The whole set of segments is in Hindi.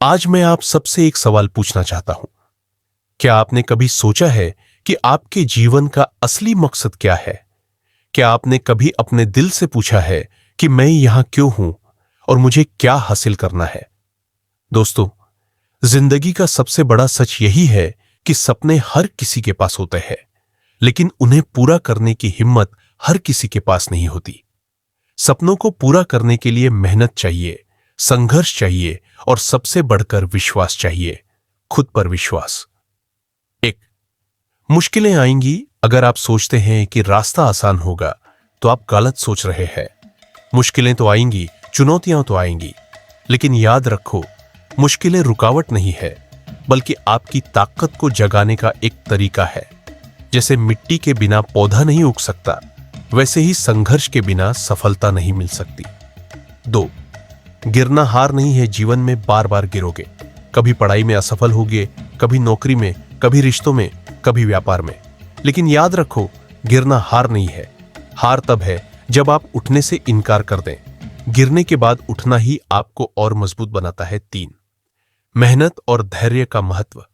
आज मैं आप सबसे एक सवाल पूछना चाहता हूं। क्या आपने कभी सोचा है कि आपके जीवन का असली मकसद क्या है? क्या आपने कभी अपने दिल से पूछा है कि मैं यहां क्यों हूं और मुझे क्या हासिल करना है? दोस्तों, जिंदगी का सबसे बड़ा सच यही है कि सपने हर किसी के पास होते हैं, लेकिन उन्हें पूरा करने की हिम्मत हर किसी के पास नहीं होती। सपनों को पूरा करने के लिए मेहनत चाहिए, संघर्ष चाहिए और सबसे बढ़कर विश्वास चाहिए, खुद पर विश्वास। एक, मुश्किलें आएंगी। अगर आप सोचते हैं कि रास्ता आसान होगा, तो आप गलत सोच रहे हैं। मुश्किलें तो आएंगी, चुनौतियां तो आएंगी, लेकिन याद रखो, मुश्किलें रुकावट नहीं है, बल्कि आपकी ताकत को जगाने का एक तरीका है। जैसे मिट्टी के बिना पौधा नहीं उग सकता, वैसे ही संघर्ष के बिना सफलता नहीं मिल सकती। दो, गिरना हार नहीं है। जीवन में बार बार गिरोगे। कभी पढ़ाई में असफल होगे, कभी नौकरी में, कभी रिश्तों में, कभी व्यापार में। लेकिन याद रखो, गिरना हार नहीं है। हार तब है जब आप उठने से इनकार कर दें। गिरने के बाद उठना ही आपको और मजबूत बनाता है। तीन, मेहनत और धैर्य का महत्व।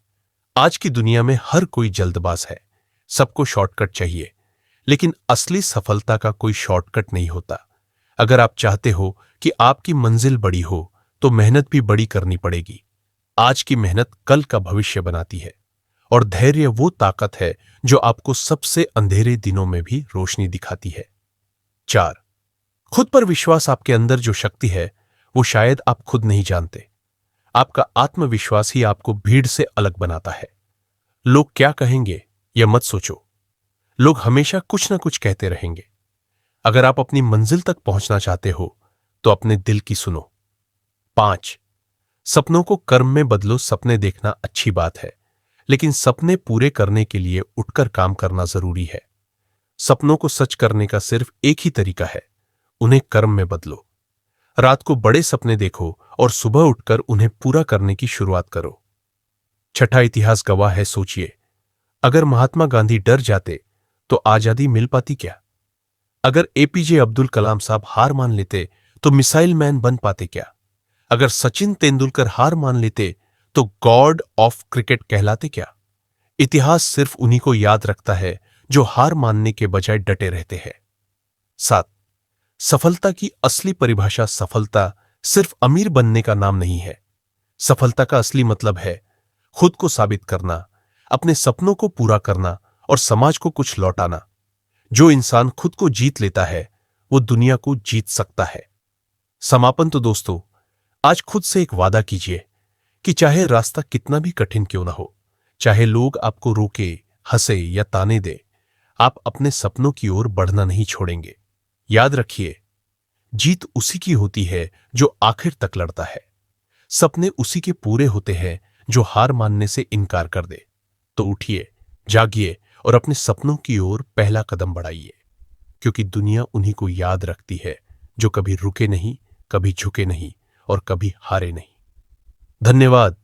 आज की दुनिया में हर कोई जल्दबाज है, सबको शॉर्टकट चाहिए, लेकिन असली सफलता का कोई शॉर्टकट नहीं होता। अगर आप चाहते हो कि आपकी मंजिल बड़ी हो, तो मेहनत भी बड़ी करनी पड़ेगी। आज की मेहनत कल का भविष्य बनाती है, और धैर्य वो ताकत है जो आपको सबसे अंधेरे दिनों में भी रोशनी दिखाती है। चार, खुद पर विश्वास। आपके अंदर जो शक्ति है, वो शायद आप खुद नहीं जानते। आपका आत्मविश्वास ही आपको भीड़ से अलग बनाता है। लोग क्या कहेंगे, यह मत सोचो। लोग हमेशा कुछ ना कुछ कहते रहेंगे। अगर आप अपनी मंजिल तक पहुंचना चाहते हो, तो अपने दिल की सुनो। पांच, सपनों को कर्म में बदलो। सपने देखना अच्छी बात है, लेकिन सपने पूरे करने के लिए उठकर काम करना जरूरी है। सपनों को सच करने का सिर्फ एक ही तरीका है, उन्हें कर्म में बदलो। रात को बड़े सपने देखो और सुबह उठकर उन्हें पूरा करने की शुरुआत करो। छठा, इतिहास गवाह है। सोचिए, अगर महात्मा गांधी डर जाते, तो आजादी मिल पाती क्या? अगर एपीजे अब्दुल कलाम साहब हार मान लेते, तो मिसाइल मैन बन पाते क्या? अगर सचिन तेंदुलकर हार मान लेते, तो गॉड ऑफ क्रिकेट कहलाते क्या? इतिहास सिर्फ उन्हीं को याद रखता है जो हार मानने के बजाय डटे रहते हैं। सात, सफलता की असली परिभाषा। सफलता सिर्फ अमीर बनने का नाम नहीं है। सफलता का असली मतलब है खुद को साबित करना, अपने सपनों को पूरा करना और समाज को कुछ लौटाना। जो इंसान खुद को जीत लेता है, वो दुनिया को जीत सकता है। समापन तो दोस्तों, आज खुद से एक वादा कीजिए कि चाहे रास्ता कितना भी कठिन क्यों ना हो, चाहे लोग आपको रोके, हंसे या ताने दे, आप अपने सपनों की ओर बढ़ना नहीं छोड़ेंगे। याद रखिए, जीत उसी की होती है जो आखिर तक लड़ता है। सपने उसी के पूरे होते हैं जो हार मानने से इनकार कर दे। तो उठिए, जागिए और अपने सपनों की ओर पहला कदम बढ़ाइए, क्योंकि दुनिया उन्हीं को याद रखती है जो कभी रुके नहीं, कभी झुके नहीं और कभी हारे नहीं। धन्यवाद।